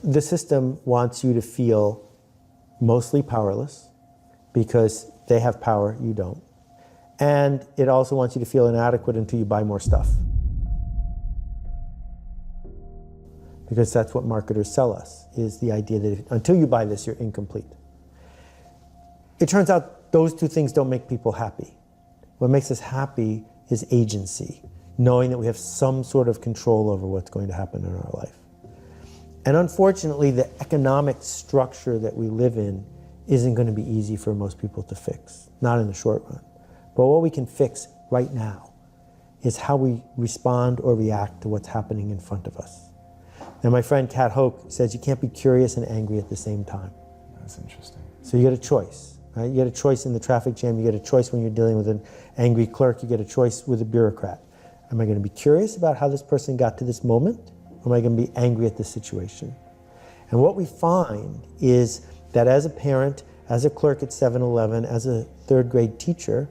The system wants you to feel mostly powerless because they have power, you don't. And it also wants you to feel inadequate until you buy more stuff. Because that's what marketers sell us, is the idea that until you buy this, you're incomplete. It turns out those two things don't make people happy. What makes us happy is agency, knowing that we have some sort of control over what's going to happen in our life. And unfortunately, the economic structure that we live in isn't going to be easy for most people to fix, not in the short run. But what we can fix right now is how we respond or react to what's happening in front of us. And my friend Kat Hoke says you can't be curious and angry at the same time. That's interesting. So you get a choice, right? You get a choice in the traffic jam. You get a choice when you're dealing with an angry clerk. You get a choice with a bureaucrat. Am I going to be curious about how this person got to this moment? Or am I going to be angry at this situation? And what we find is that as a parent, as a clerk at 7-Eleven, as a third grade teacher,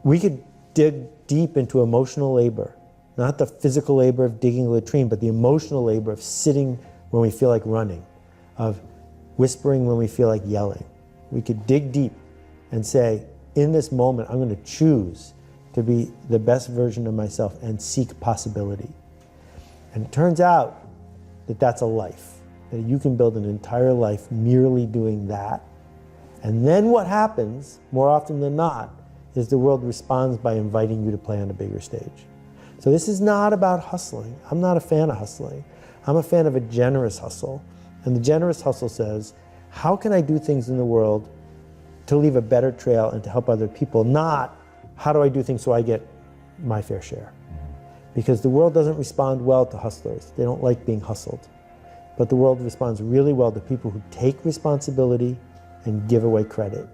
we could dig deep into emotional labor. Not the physical labor of digging a latrine, but the emotional labor of sitting when we feel like running, of whispering when we feel like yelling. We could dig deep and say, in this moment, I'm going to choose to be the best version of myself and seek possibility. And it turns out that that's a life, that you can build an entire life merely doing that. And then what happens, more often than not, is the world responds by inviting you to play on a bigger stage. So this is not about hustling. I'm not a fan of hustling. I'm a fan of a generous hustle. And the generous hustle says, how can I do things in the world to leave a better trail and to help other people? Not, how do I do things so I get my fair share? Because the world doesn't respond well to hustlers. They don't like being hustled. But the world responds really well to people who take responsibility and give away credit.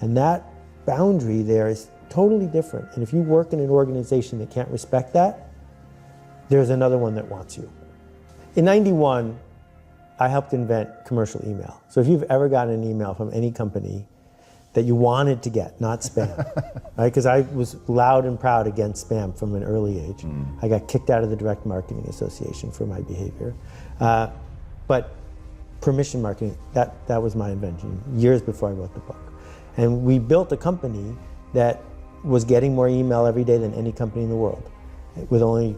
And that boundary there is totally different. And if you work in an organization that can't respect that, there's another one that wants you. In '91, I helped invent commercial email. So if you've ever gotten an email from any company that you wanted to get, not spam, right? Because I was loud and proud against spam from an early age. I got kicked out of the Direct Marketing Association for my behavior. But permission marketing, that was my invention, years before I wrote the book. And we built a company that was getting more email every day than any company in the world, with only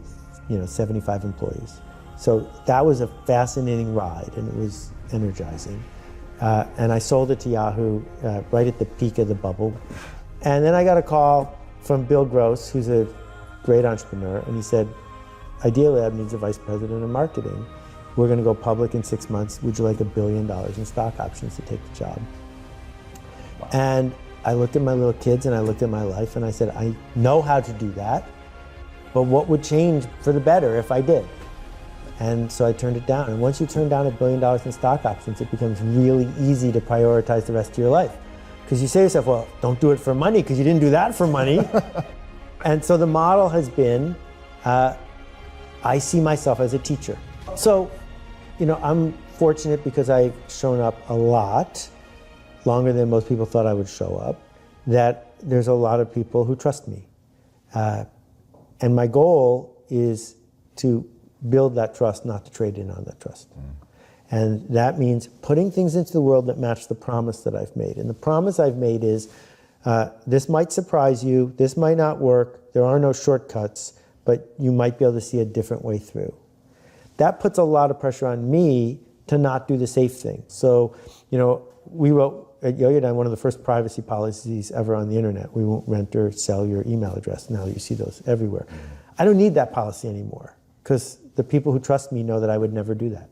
75 employees. So that was a fascinating ride, and it was energizing. And I sold it to Yahoo right at the peak of the bubble. And then I got a call from Bill Gross, who's a great entrepreneur, and he said, Idealab needs a vice president of marketing. We're going to go public in 6 months. Would you like $1 billion in stock options to take the job? Wow. And I looked at my little kids and I looked at my life and I said, I know how to do that, but what would change for the better if I did? And so I turned it down. And once you turn down $1 billion in stock options, it becomes really easy to prioritize the rest of your life. Because you say to yourself, well, don't do it for money because you didn't do that for money. And so the model has been, I see myself as a teacher. So, I'm fortunate because I've shown up a lot, longer than most people thought I would show up, that there's a lot of people who trust me. And my goal is to build that trust, not to trade in on that trust. And that means putting things into the world that match the promise that I've made. And the promise I've made is, this might surprise you, this might not work, there are no shortcuts, but you might be able to see a different way through. That puts a lot of pressure on me to not do the safe thing. So, we wrote at Yoyodyne one of the first privacy policies ever on the internet. We won't rent or sell your email address. Now you see those everywhere. I don't need that policy anymore because the people who trust me know that I would never do that.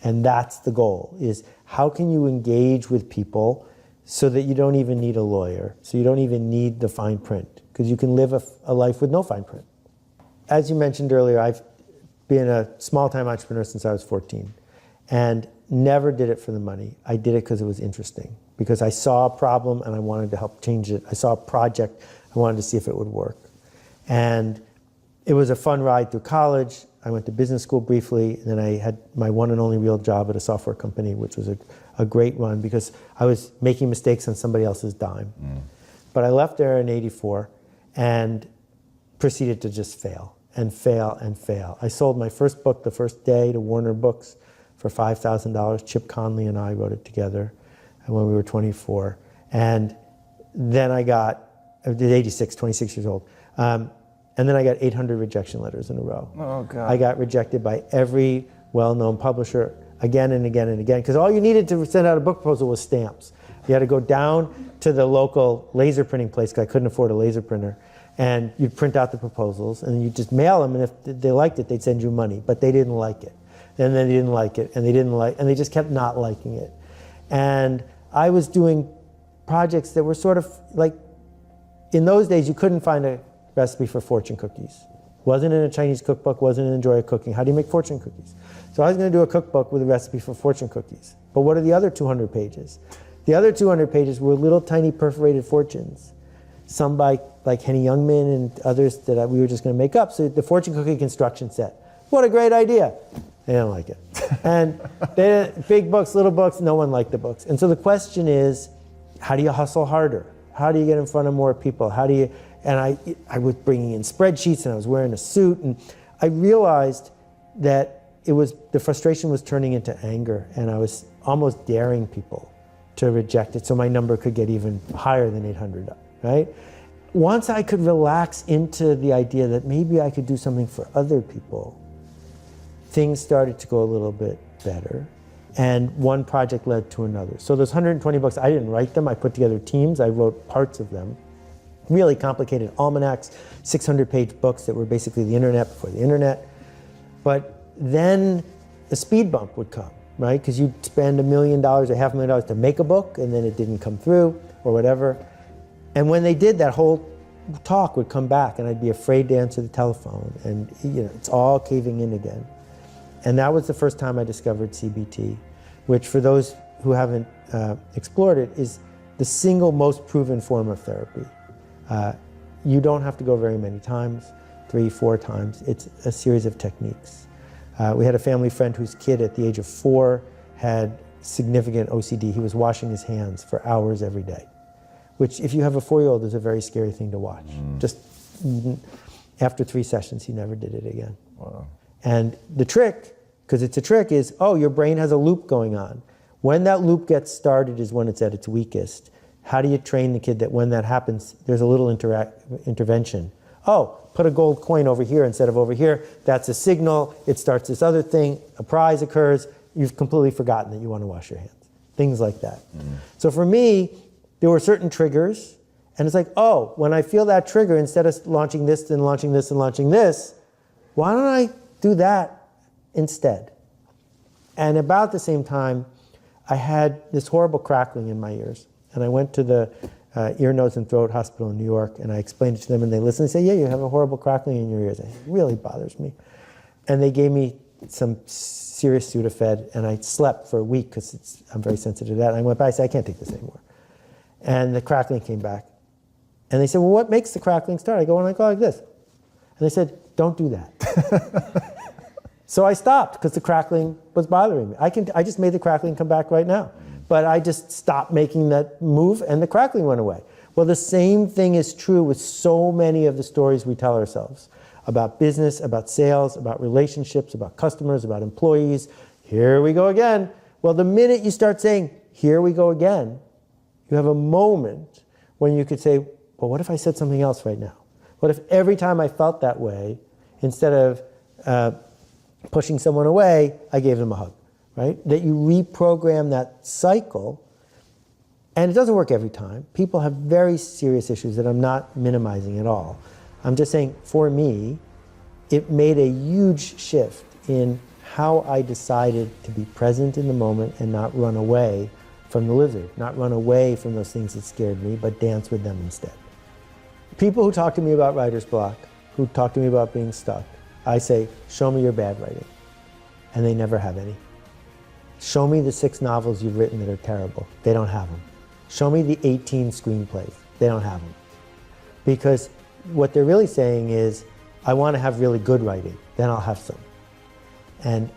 And that's the goal, is how can you engage with people so that you don't even need a lawyer, so you don't even need the fine print, because you can live a life with no fine print. As you mentioned earlier, I've been a small-time entrepreneur since I was 14 and never did it for the money. I did it because it was interesting, because I saw a problem and I wanted to help change it. I saw a project, I wanted to see if it would work. And it was a fun ride through college. I went to business school briefly, and then I had my one and only real job at a software company, which was a great run because I was making mistakes on somebody else's dime. But I left there in '84 and proceeded to just fail and fail and fail. I sold my first book the first day to Warner Books for $5,000. Chip Conley and I wrote it together when we were 24. And then I did 86, 26 years old. And then I got 800 rejection letters in a row. Oh, God. I got rejected by every well-known publisher again and again and again, because all you needed to send out a book proposal was stamps. You had to go down to the local laser printing place, because I couldn't afford a laser printer, and you'd print out the proposals, and you'd just mail them, and if they liked it, they'd send you money, but they didn't like it. And then they didn't like it, and they just kept not liking it. And I was doing projects that were sort of like, in those days, you couldn't find a recipe for fortune cookies. Wasn't in a Chinese cookbook, wasn't in Enjoy Cooking. How do you make fortune cookies? So I was going to do a cookbook with a recipe for fortune cookies. But what are the other 200 pages? The other 200 pages were little tiny perforated fortunes, some by like Henny Youngman and others that we were just going to make up. So the fortune cookie construction set. What a great idea. They didn't like it. And big books, little books, no one liked the books. And so the question is, how do you hustle harder? How do you get in front of more people? How do you, and I was bringing in spreadsheets, and I was wearing a suit, and I realized that the frustration was turning into anger, and I was almost daring people to reject it so my number could get even higher than 800, right? Once I could relax into the idea that maybe I could do something for other people, things started to go a little bit better. And one project led to another. So those 120 books, I didn't write them. I put together teams. I wrote parts of them. Really complicated almanacs, 600-page books that were basically the internet before the internet. But then a speed bump would come, right? Because you'd spend $1 million or $500,000 to make a book, and then it didn't come through or whatever. And when they did, that whole talk would come back, and I'd be afraid to answer the telephone. And it's all caving in again. And that was the first time I discovered CBT, which for those who haven't explored it, is the single most proven form of therapy. You don't have to go very many times, 3, 4 times. It's a series of techniques. We had a family friend whose kid at the age of 4 had significant OCD. He was washing his hands for hours every day, which if you have a 4-year-old is a very scary thing to watch. Just after 3 sessions, he never did it again. Wow. And the trick, because it's a trick, is, your brain has a loop going on. When that loop gets started is when it's at its weakest. How do you train the kid that when that happens, there's a little intervention? Put a gold coin over here instead of over here. That's a signal. It starts this other thing. A prize occurs. You've completely forgotten that you want to wash your hands. Things like that. So for me, there were certain triggers. And it's like, when I feel that trigger, instead of launching this and launching this and launching this, why don't I do that instead? And about the same time, I had this horrible crackling in my ears. And I went to the ear, nose, and throat hospital in New York, and I explained it to them, and they listened and say, yeah, you have a horrible crackling in your ears. It really bothers me. And they gave me some serious Sudafed, and I slept for a week because I'm very sensitive to that. And I went back and said, I can't take this anymore. And the crackling came back. And they said, well, what makes the crackling start? I go, and I go like this. And they said, don't do that. So I stopped because the crackling was bothering me. I just made the crackling come back right now. But I just stopped making that move, and the crackling went away. Well, the same thing is true with so many of the stories we tell ourselves about business, about sales, about relationships, about customers, about employees. Here we go again. Well, the minute you start saying, here we go again, you have a moment when you could say, well, what if I said something else right now? What if every time I felt that way, instead of pushing someone away, I gave them a hug? Right? That you reprogram that cycle, and it doesn't work every time. People have very serious issues that I'm not minimizing at all. I'm just saying, for me, it made a huge shift in how I decided to be present in the moment and not run away from the lizard, not run away from those things that scared me, but dance with them instead. People who talk to me about writer's block, who talk to me about being stuck, I say, show me your bad writing. And they never have any. Show me the 6 novels you've written that are terrible. They don't have them. Show me the 18 screenplays. They don't have them. Because what they're really saying is, I want to have really good writing, then I'll have some. And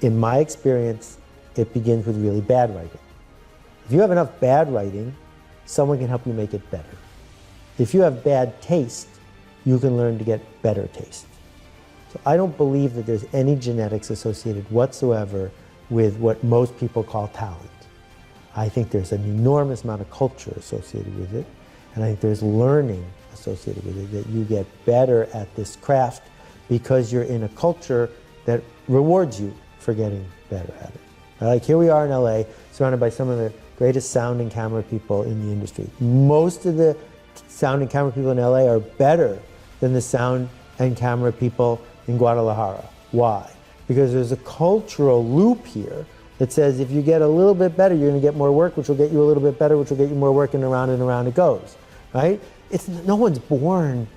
in my experience, it begins with really bad writing. If you have enough bad writing, someone can help you make it better. If you have bad taste, you can learn to get better taste. So I don't believe that there's any genetics associated whatsoever with what most people call talent. I think there's an enormous amount of culture associated with it, and I think there's learning associated with it, that you get better at this craft because you're in a culture that rewards you for getting better at it. Like here we are in LA, surrounded by some of the greatest sound and camera people in the industry. Most of the sound and camera people in LA are better than the sound and camera people in Guadalajara. Why? Because there's a cultural loop here that says if you get a little bit better, you're going to get more work, which will get you a little bit better, which will get you more work, and around it goes, right? No one's born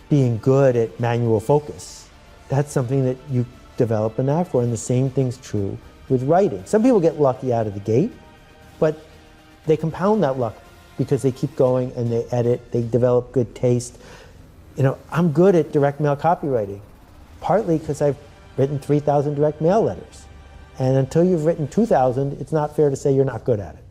being good at manual focus. That's something that you develop a knack for, and the same thing's true with writing. Some people get lucky out of the gate, but they compound that luck because they keep going and they edit, they develop good taste. You know, I'm good at direct mail copywriting, partly because I've written 3,000 direct mail letters. And until you've written 2,000, it's not fair to say you're not good at it.